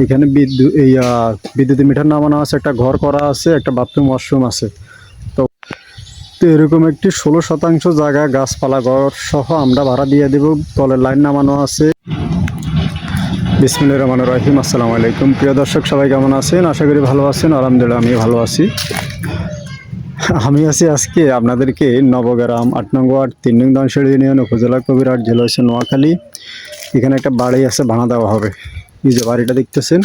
এখানে বিদ্যুতের মিটার নামানো আছে, একটা ঘর করা আছে, একটা বাথরুম ওয়াশরুম আছে। তো এরকম একটি 16% জায়গা গাছপালা ঘর সহ আমরা ভাড়া দিয়ে দেব। তলের লাইন নামানো আছে। বিসমিল্লাহির রহমানির রহিম। আসসালামু আলাইকুম প্রিয় দর্শক, সবাই কেমন আছেন? আশা করি ভালো আছেন। আলহামদুলিল্লাহ আমি ভালো আছি। আমি আছি আজকে আপনাদেরকে নবগ্রাম 8 নং ওয়ার্ড 3 নং দানশিড়ি ইউনিয়ন, উপজেলা কবিরহাট, জেলা হচ্ছে নোয়াখালী। এখানে একটা বাড়ি আছে, ভাড়া দেওয়া হবে। এই যে বাড়িটা দেখতেছেন,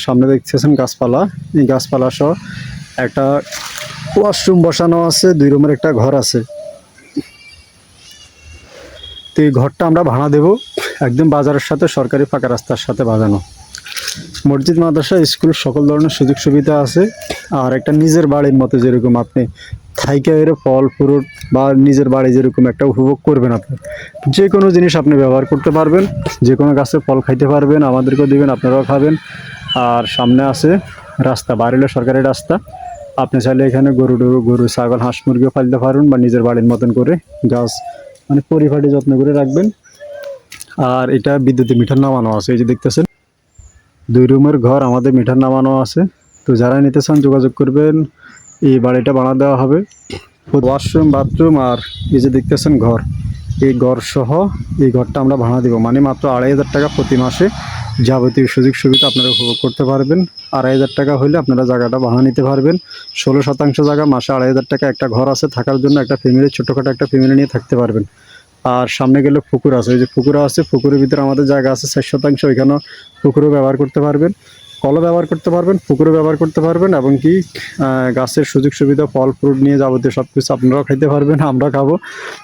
সামনে দেখতেছেন গাছপালা। এই গাছপালা সহ একটা ওয়াশরুম বসানো আছে, 2 রুমের একটা ঘর আছে। তো এই ঘরটা আমরা ভাড়া দেব একদম বাজারের সাথে, সরকারি পাকা রাস্তার সাথে বাঁধানো। মসজিদ, মাদ্রাসা, স্কুল সকল ধরনের সুযোগ সুবিধা আছে। আর একটা নিজের বাড়ির মতো, যেরকম আপনি থাইকা এর ফল ফ্রুট বা নিজের বাড়ি যেরকম একটা উপভোগ করবেন, আপনি যে কোনো জিনিস আপনি ব্যবহার করতে পারবেন, যে কোনো গাছের ফল খাইতে পারবেন, আমাদেরকেও দিবেন, আপনারাও খাবেন। আর সামনে আছে রাস্তা, বাড়িলে সরকারি রাস্তা। আপনি চাইলে এখানে গরু ছাগল হাঁস মুরগিও পালতে পারবেন, বা নিজের বাড়ির মতন করে গাছ মানে পরিপাটি যত্ন করে রাখবেন। আর এটা বিদ্যুতের মিটার নামানো আছে, এই যে দেখতেছেন 2 রুমের ঘর, আমাদের মিটার নামানো আছে। তো যারা নিতে চান যোগাযোগ করবেন। এই বাড়িটা ভাড়া দেওয়া হবে, ওয়াশরুম বাথরুম আর এই যে দেখতেছেন ঘর, এই ঘর সহ এই ঘরটা আমরা ভাড়া দিব। মানে মাত্র 2500 টাকা প্রতি মাসে যাবতীয় সুযোগ সুবিধা আপনারা উপভোগ করতে পারবেন। 2500 টাকা হলে আপনারা জায়গাটা ভাড়া নিতে পারবেন। 16% জায়গা, মাসে 2500 টাকা। একটা ঘর আছে থাকার জন্য, একটা ফ্যামিলি, ছোটোখাটো একটা ফ্যামিলি নিয়ে থাকতে পারবেন। আর সামনে গেলে পুকুর আছে, ওই যে পুকুর আছে, পুকুরের ভিতরে আমাদের জায়গা আছে 4%। ওইখানেও পুকুরও ব্যবহার করতে পারবেন, কলও ব্যবহার করতে পারবেন, পুকুরও ব্যবহার করতে পারবেন। এবং কি গাছের সুযোগ সুবিধা, ফল ফ্রুট নিয়ে যাবতীয় সব কিছু আপনারাও খাইতে পারবেন, আমরা খাবো।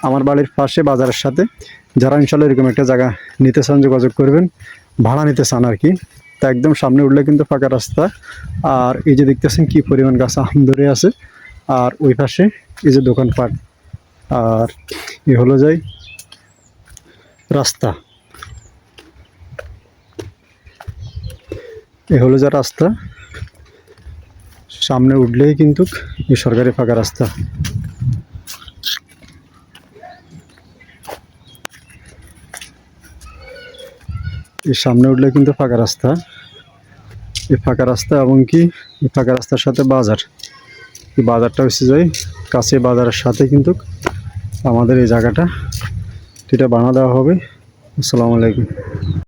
আমার বাড়ির পাশে বাজারের সাথে। যারা ইনশাল্লাহ এরকম একটা জায়গা নিতে চান যোগাযোগ করবেন, ভাড়া নিতে চান আর কি। তা একদম সামনে উঠলে কিন্তু ফাঁকা রাস্তা। আর এই যে দেখতেছেন কি পরিমাণ গাছ আম ধরে আছে। আর ওই পাশে এই যে দোকানপাট। আর এ হলো যাই রাস্তা, এ হলো যা রাস্তা। সামনে উঠলেই কিন্তু এই সরকারি ফাঁকা রাস্তা। এই সামনে উঠলে কিন্তু ফাঁকা রাস্তা, এই ফাঁকা রাস্তা। এবং কি এই ফাঁকা রাস্তার সাথে বাজার, এই বাজারটা হচ্ছে যাই কাছে, বাজারের সাথে কিন্তু আমাদের এই জায়গাটা, এটা বানা দেওয়া হবে। আসসালামু আলাইকুম।